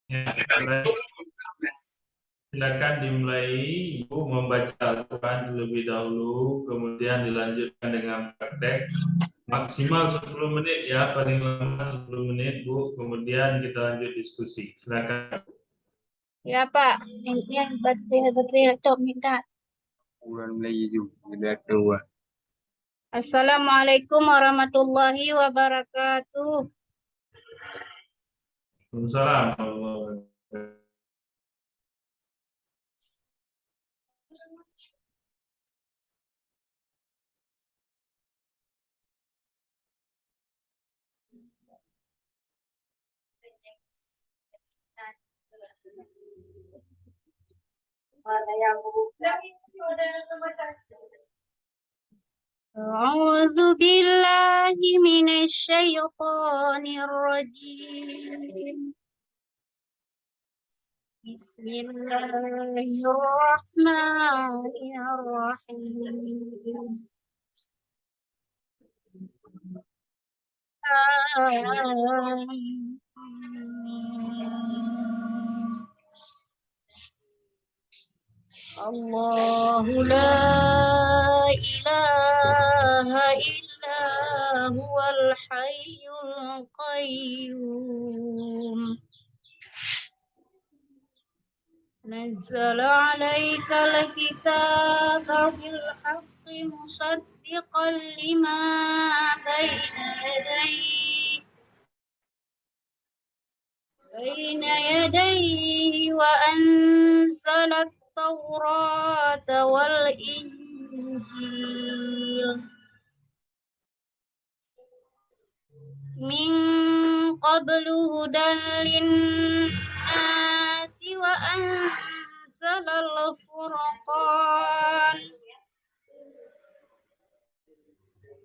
Ya, silakan dimulai. Ibu membaca Al-Quran terlebih dahulu, kemudian dilanjutkan dengan praktek. Maksimal 10 menit ya, paling lama 10 menit Bu. Kemudian kita lanjut diskusi. Silakan. Ya Pak, ini baterai laptop minta. Bulan Melayu juga keluar. Assalamualaikum warahmatullahi wabarakatuh. Waalaikumsalam. أعوذ بالله من الشيطان الرجيم. بسم الله الرحمن الرحيم. الله لا إله إلا هو الحي القيوم. نزل عليك الكتاب بالحق مصدقا لما بين يديه وأنزل التوراة والإنجيل من قبل هدى للناس وأنزل الفرقان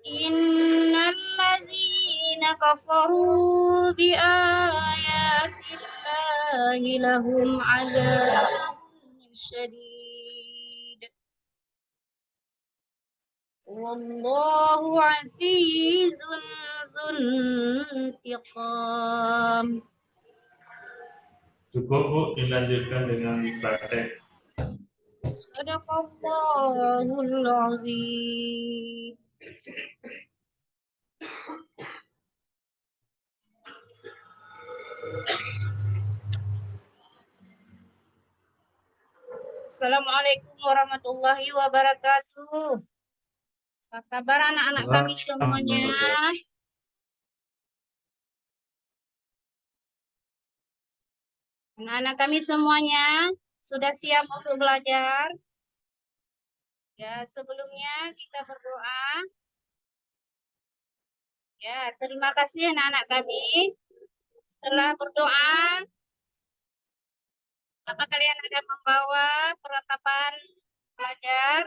إن الذين كفروا بآيات الله لهم عذاب شديد والله عزيز ذو انتقام. Cukup Bu, dilanjutkan dengan praktek. Sadaqallahul azim. Assalamualaikum warahmatullahi wabarakatuh. Apa kabar anak-anak kami semuanya? Anak-anak kami semuanya sudah siap untuk belajar? Ya, sebelumnya kita berdoa. Ya, terima kasih anak-anak kami. Setelah berdoa, apa kalian ada membawa perlengkapan belajar,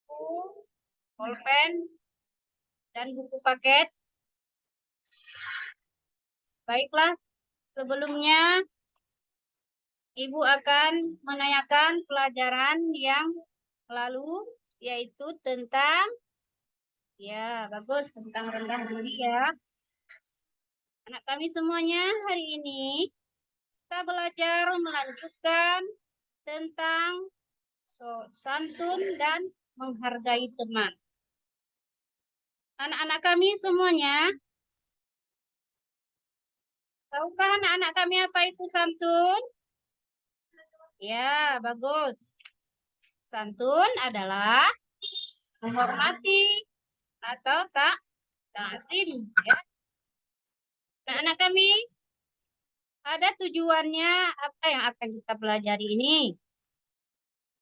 buku, pulpen, dan buku paket? Baiklah, sebelumnya Ibu akan menanyakan pelajaran yang lalu, yaitu tentang, ya bagus, tentang rendah diri ya. Anak kami semuanya hari ini kita belajar melanjutkan tentang santun dan menghargai teman. Anak-anak kami semuanya, tahukah anak-anak kami apa itu santun? Ya, bagus. Santun adalah menghormati atau takzim. Ya. Nah, anak kami, ada tujuannya apa yang akan kita pelajari ini?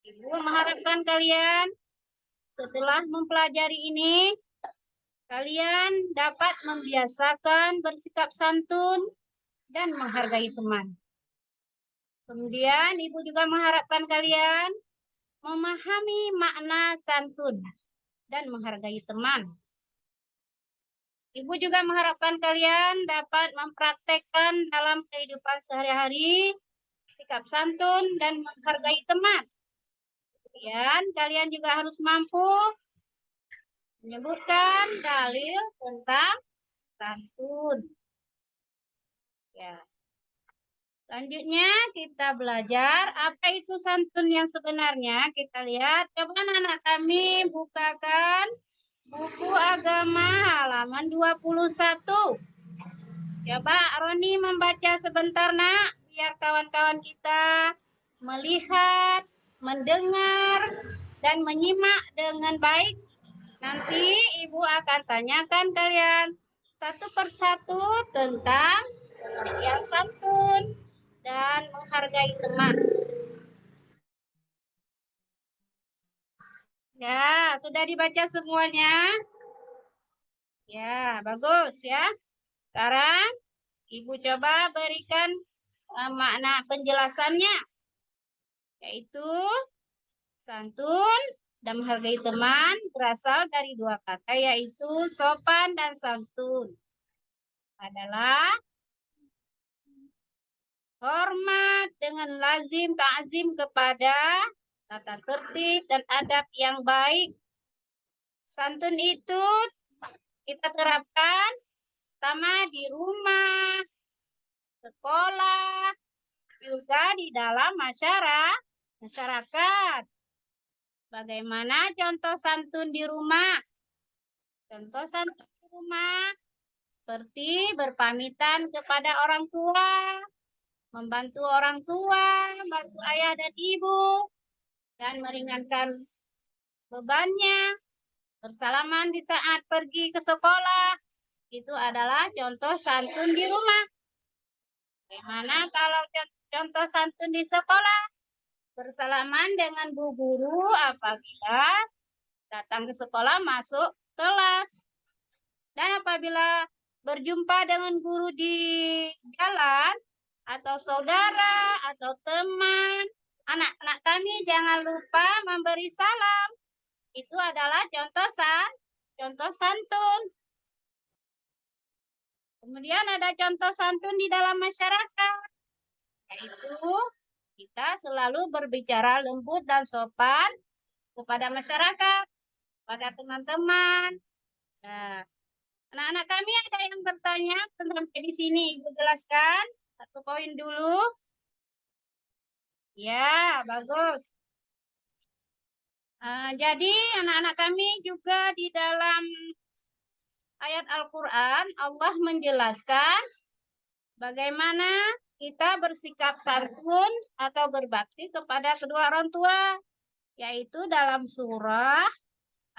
Ibu mengharapkan kalian setelah mempelajari ini, kalian dapat membiasakan bersikap santun dan menghargai teman. Kemudian Ibu juga mengharapkan kalian memahami makna santun dan menghargai teman. Ibu juga mengharapkan kalian dapat mempraktekkan dalam kehidupan sehari-hari sikap santun dan menghargai teman. Kemudian kalian juga harus mampu menyebutkan dalil tentang santun. Ya. Selanjutnya kita belajar apa itu santun yang sebenarnya. Kita lihat, coba anak-anak kami bukakan buku agama halaman 21. Coba Roni membaca sebentar nak, biar kawan-kawan kita melihat, mendengar, dan menyimak dengan baik. Nanti Ibu akan tanyakan kalian satu persatu tentang yang santun dan menghargai teman. Ya, sudah dibaca semuanya? Ya, bagus ya. Sekarang Ibu coba berikan makna penjelasannya, yaitu santun dan menghargai teman berasal dari dua kata, yaitu sopan dan santun. Adalah hormat dengan lazim ta'zim kepada tata tertib dan adab yang baik. Santun itu kita terapkan pertama di rumah, sekolah, juga di dalam masyarakat. Bagaimana contoh santun di rumah? Contoh santun di rumah seperti berpamitan kepada orang tua, membantu orang tua, membantu ayah dan ibu, dan meringankan bebannya, bersalaman di saat pergi ke sekolah. Itu adalah contoh santun di rumah. Bagaimana kalau contoh santun di sekolah? Bersalaman dengan bu guru apabila datang ke sekolah masuk kelas. Dan apabila berjumpa dengan guru di jalan, atau saudara, atau teman, anak-anak kami jangan lupa memberi salam. Itu adalah contoh santun. Kemudian ada contoh santun di dalam masyarakat, yaitu kita selalu berbicara lembut dan sopan kepada masyarakat, kepada teman-teman. Nah, anak-anak kami ada yang bertanya sampai di sini, Ibu jelaskan satu poin dulu. Ya, bagus. Jadi anak-anak kami juga di dalam ayat Al-Quran Allah menjelaskan bagaimana kita bersikap santun atau berbakti kepada kedua orang tua, yaitu dalam surah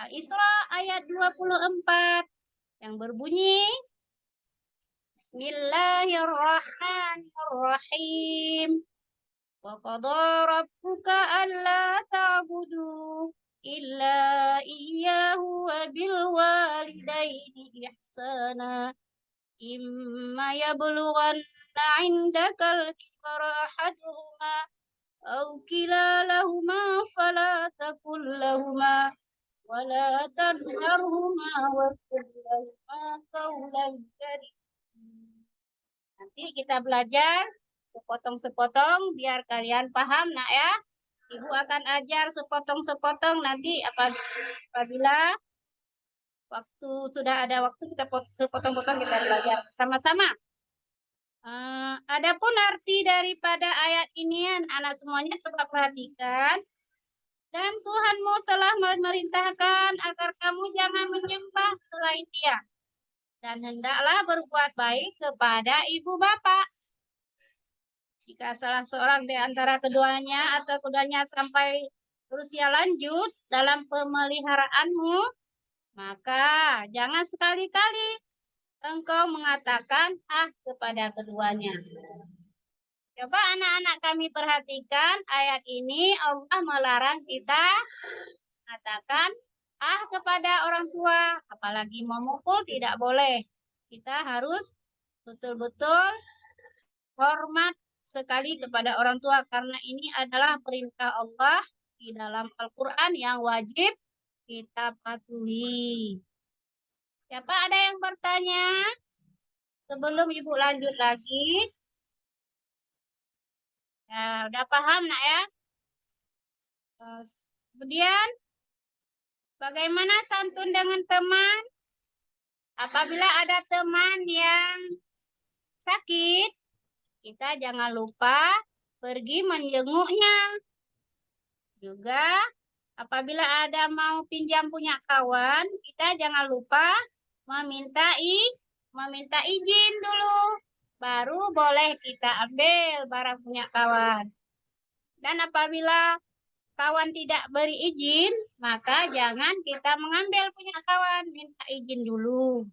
Al-Isra ayat 24 yang berbunyi Bismillahirrahmanirrahim. Wa qadha rabbuka alla ta'budu illa iyyahu wa bil walidaini ihsana. Imma yablughanna 'indakal kibara ahaduhuma aw kilalahuma fala taqul lahuma wa la tanharhuma wa qul lahuma qawlan karima. Nanti kita belajar sepotong-sepotong biar kalian paham nak ya. Ibu akan ajar sepotong-sepotong nanti apabila waktu sudah ada waktu kita sepotong-potong kita belajar sama-sama. Adapun arti daripada ayat ini anak semuanya coba perhatikan. Dan Tuhanmu telah memerintahkan agar kamu jangan menyembah selain Dia. Dan hendaklah berbuat baik kepada ibu bapak. Jika salah seorang di antara keduanya atau keduanya sampai berusia lanjut dalam pemeliharaanmu, maka jangan sekali-kali engkau mengatakan kepada keduanya. Coba anak-anak kami perhatikan ayat ini, Allah melarang kita mengatakan kepada orang tua, apalagi memukul tidak boleh. Kita harus betul-betul hormat sekali kepada orang tua karena ini adalah perintah Allah di dalam Al-Quran yang wajib kita patuhi. Siapa ada yang bertanya? Sebelum Ibu lanjut lagi. Ya, udah paham nak ya? Kemudian, bagaimana santun dengan teman? Apabila ada teman yang sakit, kita jangan lupa pergi menjenguknya. Juga apabila ada mau pinjam punya kawan, kita jangan lupa meminta izin dulu. Baru boleh kita ambil barang punya kawan. Dan apabila kawan tidak beri izin, maka jangan kita mengambil punya kawan, minta izin dulu.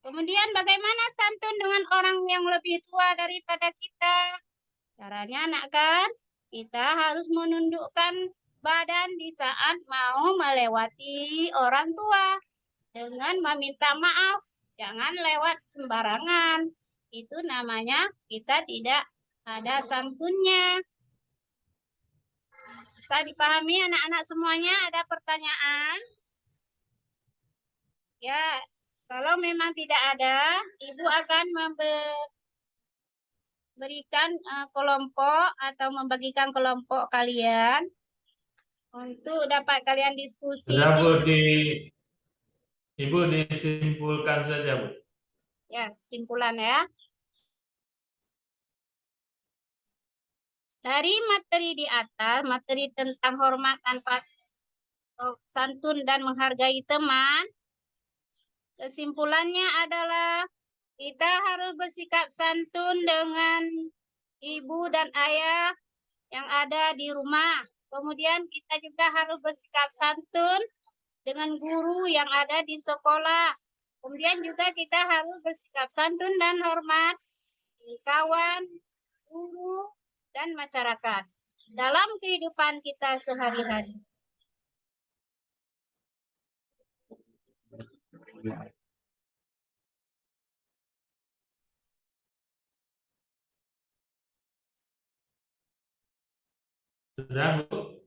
Kemudian bagaimana santun dengan orang yang lebih tua daripada kita? Caranya anak kan, kita harus menundukkan badan di saat mau melewati orang tua dengan meminta maaf. Jangan lewat sembarangan. Itu namanya kita tidak ada santunnya. Bisa dipahami anak-anak semuanya? Ada pertanyaan? Ya, kalau memang tidak ada, Ibu akan memberikan kelompok atau membagikan kelompok kalian untuk dapat kalian diskusi. Sudah Bu, Ibu disimpulkan saja Bu. Ya, kesimpulan ya. Dari materi di atas, materi tentang hormat tanpa santun dan menghargai teman, kesimpulannya adalah kita harus bersikap santun dengan ibu dan ayah yang ada di rumah. Kemudian kita juga harus bersikap santun dengan guru yang ada di sekolah. Kemudian juga kita harus bersikap santun dan hormat di kawan, guru, dan masyarakat dalam kehidupan kita sehari-hari. Sudah Bu.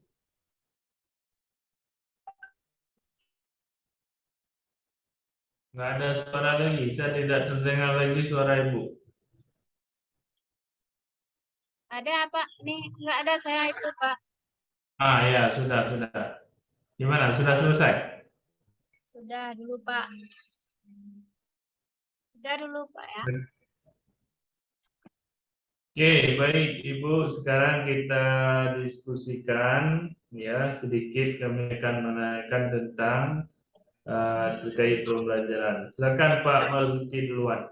Nggak ada suara lagi, saya tidak terdengar lagi suara Ibu. Ada Pak? Nih nggak ada saya itu Pak. Ah ya, sudah. Gimana, sudah selesai? Sudah dulu Pak. Sudah dulu Pak ya. Oke, baik Ibu, sekarang kita diskusikan ya sedikit, kami akan menanyakan tentang terkait pembelajaran. Silakan Pak Marzuki duluan.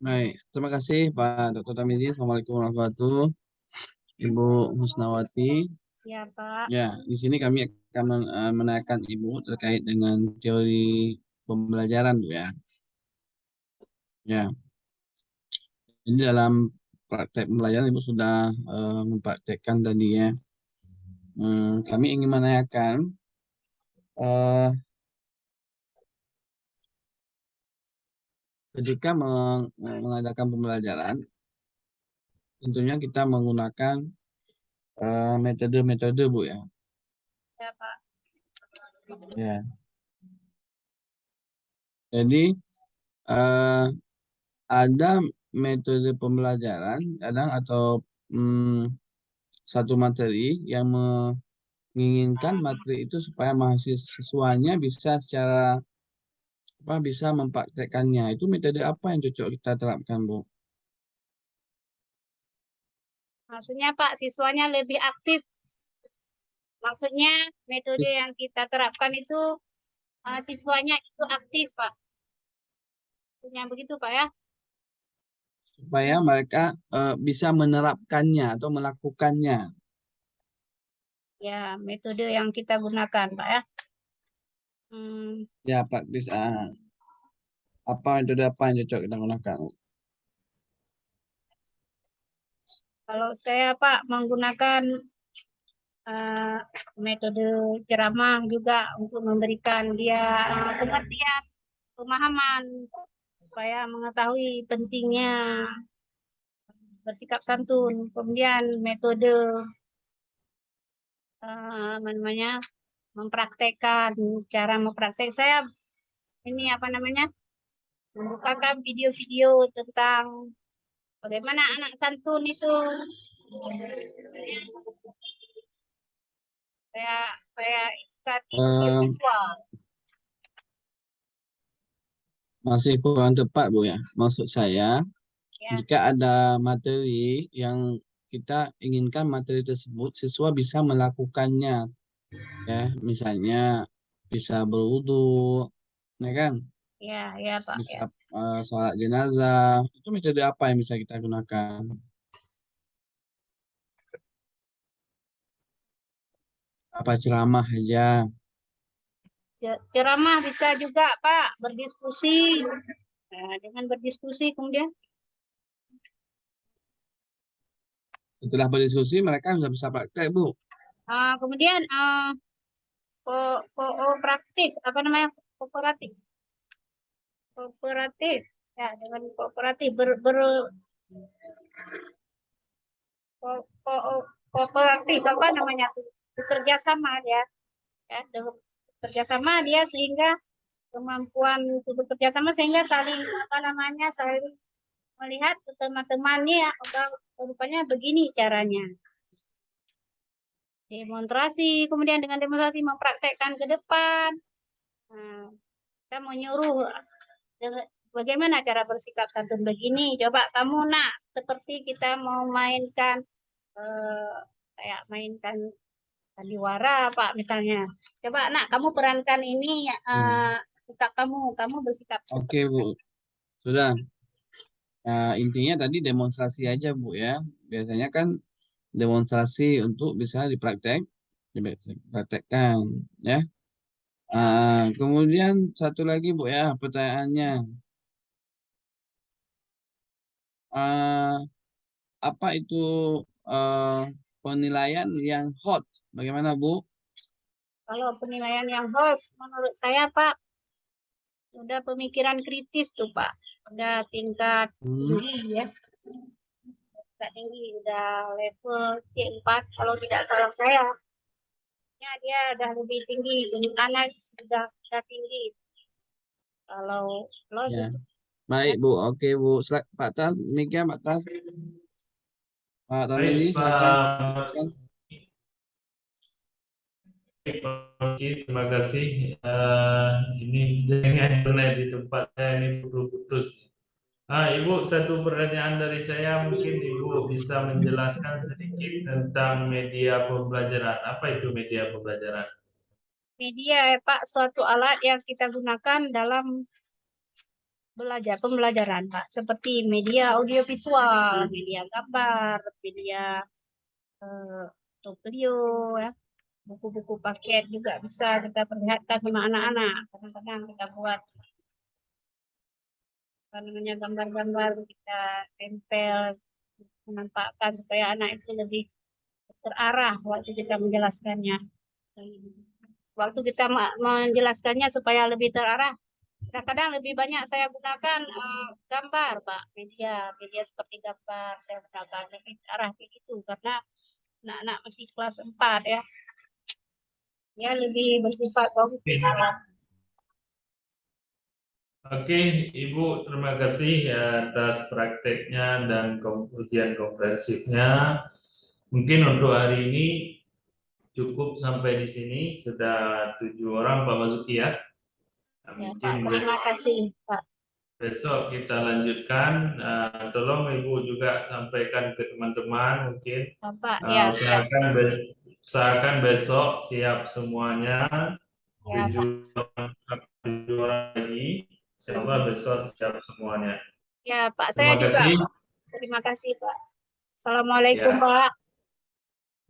Baik, terima kasih Pak Dr. Tamizi. Assalamualaikum warahmatullahi wabarakatuh. Ibu Husnawati. Ya Pak. Ya, di sini kami akan menanyakan Ibu terkait dengan teori pembelajaran, Bu ya. Ya, ini dalam praktek pembelajaran Ibu sudah mempraktekkan tadi ya. Kami ingin menanyakan ketika mengadakan pembelajaran, tentunya kita menggunakan metode-metode Bu ya. Ya Pak. Ya. Jadi ada metode pembelajaran kadang atau satu materi yang menginginkan materi itu supaya mahasiswanya bisa secara bisa mempraktekkannya. Itu metode apa yang cocok kita terapkan, Bu? Maksudnya Pak, siswanya lebih aktif. Maksudnya metode yang kita terapkan itu siswanya itu aktif Pak. Maksudnya begitu Pak ya. Supaya mereka bisa menerapkannya atau melakukannya. Ya, metode yang kita gunakan Pak ya. Ya, Pak, bisa. Metode apa yang cocok kita gunakan? Kalau saya Pak menggunakan metode ceramah juga untuk memberikan dia pengertian, pemahaman supaya mengetahui pentingnya bersikap santun. Kemudian metode mempraktekkan, cara mempraktek saya ini membukakan video-video tentang bagaimana anak santun itu. Saya ikat video visual. masih kurang tepat Bu ya. Maksud saya, Ya, jika ada materi yang kita inginkan materi tersebut siswa bisa melakukannya, ya, misalnya bisa berwudu, ya kan, ya Pak, bisa ya. sholat jenazah. Itu metode apa yang bisa kita gunakan? Apa ceramah aja? Ceramah bisa juga Pak, berdiskusi. Nah, dengan berdiskusi kemudian Setelah berdiskusi mereka bisa praktek Bu. kemudian kooperatif, apa namanya, kooperatif, kooperatif, ya dengan kooperatif ko- ko- kooperatif apa namanya tuh, bekerja sama ya, dengan bekerja sama dia sehingga kemampuan untuk bekerja sama sehingga saling apa namanya saling melihat ke teman-temannya ya, rupanya begini caranya. Demonstrasi, kemudian dengan demonstrasi mempraktekkan ke depan. Nah, kita mau nyuruh bagaimana cara bersikap santun begini. Coba kamu nak, seperti kita mau mainkan eh, kayak mainkan sandiwara Pak misalnya. Coba nak, kamu perankan ini sikap kamu bersikap Oke seperti Bu, sudah. Intinya tadi demonstrasi aja Bu ya. Biasanya kan demonstrasi untuk bisa dipraktekkan ya. Kemudian satu lagi Bu ya pertanyaannya. Ah, apa itu eh, penilaian yang hot? Bagaimana Bu? kalau penilaian yang host menurut saya Pak udah pemikiran kritis tuh Pak, udah tingkat Hmm, tinggi ya, tingkat tinggi udah level C4 kalau tidak salah saya. Ya, dia udah lebih tinggi, analis udah tinggi. Kalau los ya. itu Baik ya, Bu, oke Bu. Pak Tas, demikian Pak Tas. Pak Tarmizi, Baik, silakan. Pak. Oke, terima kasih. Ini jaringan internet di tempat saya ini putus-putus. Ibu, satu pertanyaan dari saya, mungkin Ibu bisa menjelaskan sedikit tentang media pembelajaran. Apa itu media pembelajaran? media ya Pak, suatu alat yang kita gunakan dalam pembelajaran Pak, seperti media audiovisual, media gambar, media eh, Toplio ya, buku-buku paket juga bisa kita perlihatkan sama anak-anak. Kadang-kadang kita buat apa namanya gambar-gambar kita tempel menampakkan supaya anak itu lebih terarah waktu kita menjelaskannya. Waktu kita menjelaskannya supaya lebih terarah, kadang-kadang lebih banyak saya gunakan gambar, Pak. Media seperti gambar saya gunakan lebih terarah begitu karena anak-anak masih kelas 4 ya. Ya lebih bersifat kognitif. Oke, Ibu, terima kasih atas prakteknya dan ujian komprehensifnya. Mungkin untuk hari ini cukup sampai di sini. Sudah 7 orang, Pak Masuki ya. Ya, Pak. Mungkin Terima kasih, Pak. besok kita lanjutkan. Tolong Ibu juga sampaikan ke teman-teman mungkin. Bapak, ya, siap. Usahakan besok siap semuanya. Ya, Pak. 7 orang lagi. Insya Allah besok siap semuanya. Ya, Pak. Saya Terima juga, kasih. Pak. Terima kasih, Pak. Assalamualaikum, Ya, Pak.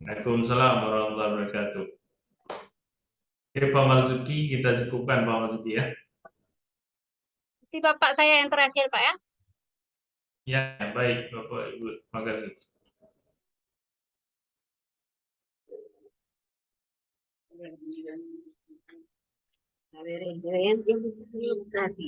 Waalaikumsalam warahmatullahi wabarakatuh. Oke, Pak Marzuki, kita cukupkan Pak Marzuki ya. Nanti Bapak saya yang terakhir, Pak ya. Ya, baik Bapak Ibu. Terima kasih. Berarti.